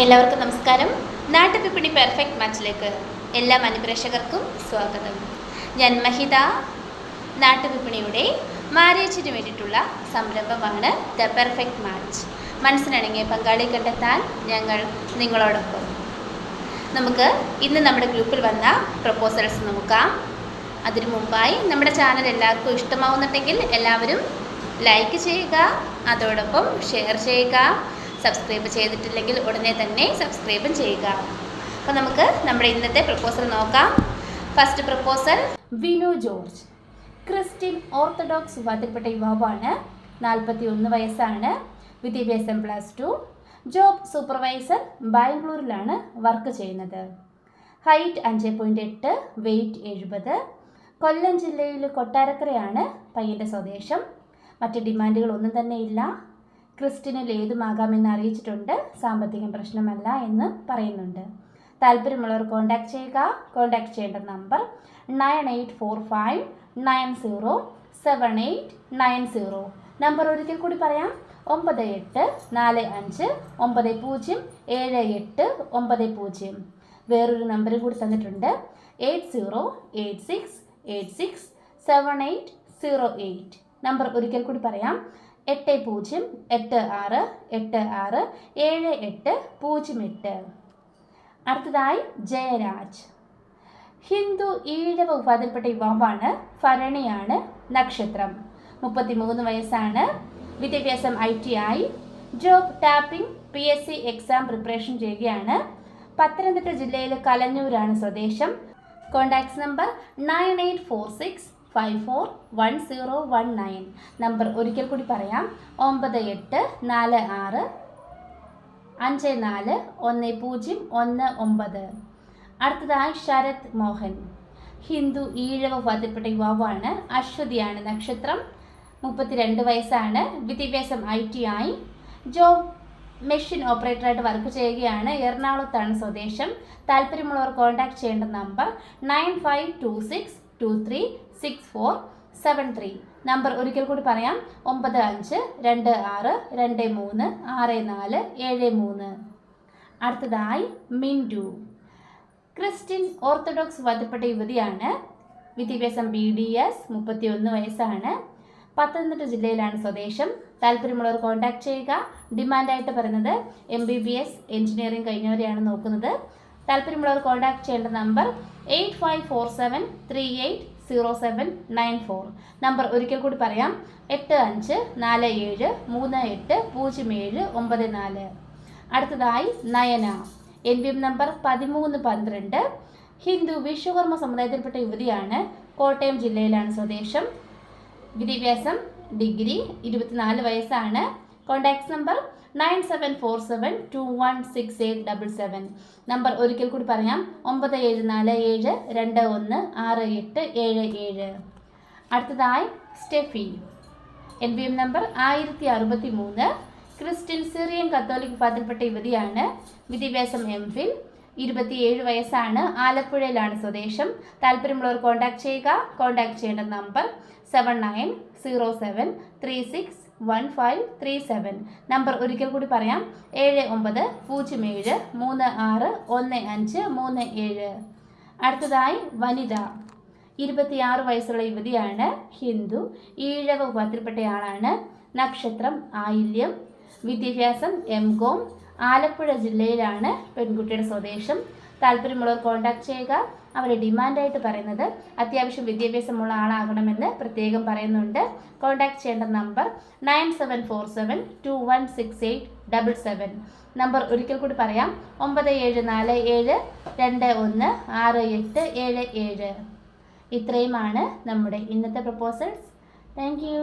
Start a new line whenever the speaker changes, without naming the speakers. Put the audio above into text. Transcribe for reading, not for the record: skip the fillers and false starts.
എല്ലാവർക്കും നമസ്കാരം. നാട്ടുവിപണി പെർഫെക്റ്റ് മാച്ചിലേക്ക് എല്ലാ അനുപ്രേക്ഷകർക്കും സ്വാഗതം. ഞാൻ മഹിത. നാട്ടുവിപണിയുടെ മാരേജിന് വേണ്ടിയിട്ടുള്ള സംരംഭമാണ് ദ പെർഫെക്റ്റ് മാച്ച്. മനസ്സിനിണങ്ങിയ പങ്കാളി കണ്ടെത്താൻ ഞങ്ങൾ നിങ്ങളോടൊപ്പം. നമുക്ക് ഇന്ന് നമ്മുടെ ഗ്രൂപ്പിൽ വന്ന പ്രപ്പോസൽസ് നോക്കാം. അതിനു മുമ്പായി നമ്മുടെ ചാനൽ എല്ലാവർക്കും ഇഷ്ടമാവുന്നുണ്ടെങ്കിൽ എല്ലാവരും ലൈക്ക് ചെയ്യുക, അതോടൊപ്പം ഷെയർ ചെയ്യുക. സബ്സ്ക്രൈബ് ചെയ്തിട്ടില്ലെങ്കിൽ ഉടനെ തന്നെ സബ്സ്ക്രൈബും ചെയ്യുക. അപ്പോൾ നമുക്ക് നമ്മുടെ ഇന്നത്തെ പ്രപ്പോസൽ നോക്കാം. First proposal, Vinu George. Christian Orthodox വിഭാഗത്തിൽപ്പെട്ട യുവാവാണ്. 41 വയസ്സാണ്. വിദ്യാഭ്യാസം +2. Job supervisor. ബാംഗ്ലൂരിലാണ് വർക്ക് ചെയ്യുന്നത്. Height 5.8, weight 70. കൊല്ലം ജില്ലയിൽ കൊട്ടാരക്കരയാണ് പയ്യൻ്റെ സ്വദേശം. മറ്റ് ഡിമാൻഡുകളൊന്നും തന്നെ ഇല്ല. ക്രിസ്ത്യനിൽ ഏതുമാകാമെന്ന് അറിയിച്ചിട്ടുണ്ട്. സാമ്പത്തികം പ്രശ്നമല്ല എന്ന് പറയുന്നുണ്ട്. താല്പര്യമുള്ളവർ കോൺടാക്ട് ചെയ്യുക. കോൺടാക്ട് ചെയ്യേണ്ട നമ്പർ 9845907890. നമ്പർ ഒരിക്കൽ കൂടി പറയാം, 9845907890. വേറൊരു നമ്പർ കൂടി തന്നിട്ടുണ്ട്, 8086867808. നമ്പർ ഒരിക്കൽ കൂടി പറയാം, 8086867808. അടുത്തതായി ജയരാജ്. ഹിന്ദു ഈഴവ വിഭാഗത്തിൽപ്പെട്ട യുവാവാണ്. ഭരണിയാണ് നക്ഷത്രം. 33 വയസ്സാണ്. വിദ്യാഭ്യാസം ITI. Job tapping. PSC exam preparation ചെയ്യുകയാണ്. പത്തനംതിട്ട ജില്ലയിൽ കലഞ്ഞൂരാണ് സ്വദേശം. Contacts number 9846541019. നമ്പർ ഒരിക്കൽ കൂടി പറയാം, 9846541019. അടുത്തതായി ശരത് മോഹൻ. ഹിന്ദു ഈഴവ വിഭാഗത്തിൽപ്പെട്ട യുവാവാണ്. അശ്വതിയാണ് നക്ഷത്രം. 32 വയസ്സാണ്. വിദ്യാഭ്യാസം ITI. ജോബ് മെഷീൻ ഓപ്പറേറ്ററായിട്ട് വർക്ക് ചെയ്യുകയാണ്. എറണാകുളത്താണ് സ്വദേശം. താല്പര്യമുള്ളവർ കോൺടാക്ട് ചെയ്യേണ്ട നമ്പർ 9526236473. നമ്പർ ഒരിക്കൽ കൂടി പറയാം, 9526236473. അടുത്തതായി മിൻറ്റു. ക്രിസ്ത്യൻ ഓർത്തഡോക്സ് വിഭാഗത്തിൽപ്പെട്ട യുവതിയാണ്. വിദ്യാഭ്യാസം BDS. 31 വയസ്സാണ്. പത്തനംതിട്ട ജില്ലയിലാണ് സ്വദേശം. താല്പര്യമുള്ളവർ കോൺടാക്ട് ചെയ്യുക. ഡിമാൻഡായിട്ട് പറയുന്നത് MBBS എഞ്ചിനീയറിംഗ് കഴിഞ്ഞവരെയാണ് നോക്കുന്നത്. താല്പര്യമുള്ളവർ കോൺടാക്ട് ചെയ്യേണ്ട നമ്പർ 8547380794. നമ്പർ ഒരിക്കൽ കൂടി പറയാം, 8547380794. അടുത്തതായി നയന. NBM number 1312. ഹിന്ദു വിശ്വകർമ്മ സമുദായത്തിൽപ്പെട്ട യുവതിയാണ്. കോട്ടയം ജില്ലയിലാണ് സ്വദേശം. വിദ്യാഭ്യാസം ഡിഗ്രി. 24 വയസ്സാണ്. Contacts number 9747216877. നമ്പർ ഒരിക്കൽ കൂടി പറയാം, 9747216877. അടുത്തതായി Steffi. NBM number 1063. Christian Syrian Catholic വിഭാഗത്തിൽപ്പെട്ട യുവതിയാണ്. വിദ്യാഭ്യാസം MPhil. 27 വയസ്സാണ്. ആലപ്പുഴയിലാണ് സ്വദേശം. താല്പര്യമുള്ളവർ കോൺടാക്ട് ചെയ്യുക. കോൺടാക്ട് ചെയ്യേണ്ട നമ്പർ 7906361537. നമ്പർ ഒരിക്കൽ കൂടി പറയാം, 7907361537. അടുത്തതായി വനിത. 26 വയസ്സുള്ള യുവതിയാണ്. ഹിന്ദു ഈഴവ വിഭാഗത്തിൽപ്പെട്ടയാളാണ്. നക്ഷത്രം ആയില്യം. വിദ്യാഭ്യാസം MCom. ആലപ്പുഴ ജില്ലയിലാണ് പെൺകുട്ടിയുടെ സ്വദേശം. താല്പര്യമുള്ളവർ കോൺടാക്ട് ചെയ്യുക. അവരെ ഡിമാൻഡായിട്ട് പറയുന്നത് അത്യാവശ്യം വിദ്യാഭ്യാസമുള്ള ആളാകണമെന്ന് പ്രത്യേകം പറയുന്നുണ്ട്. കോൺടാക്ട് ചെയ്യേണ്ട നമ്പർ 9747216877. നമ്പർ ഒരിക്കൽ കൂടി പറയാം, 9747216877. ഇത്രയുമാണ് നമ്മുടെ ഇന്നത്തെ പ്രപ്പോസൽസ്. Thank you.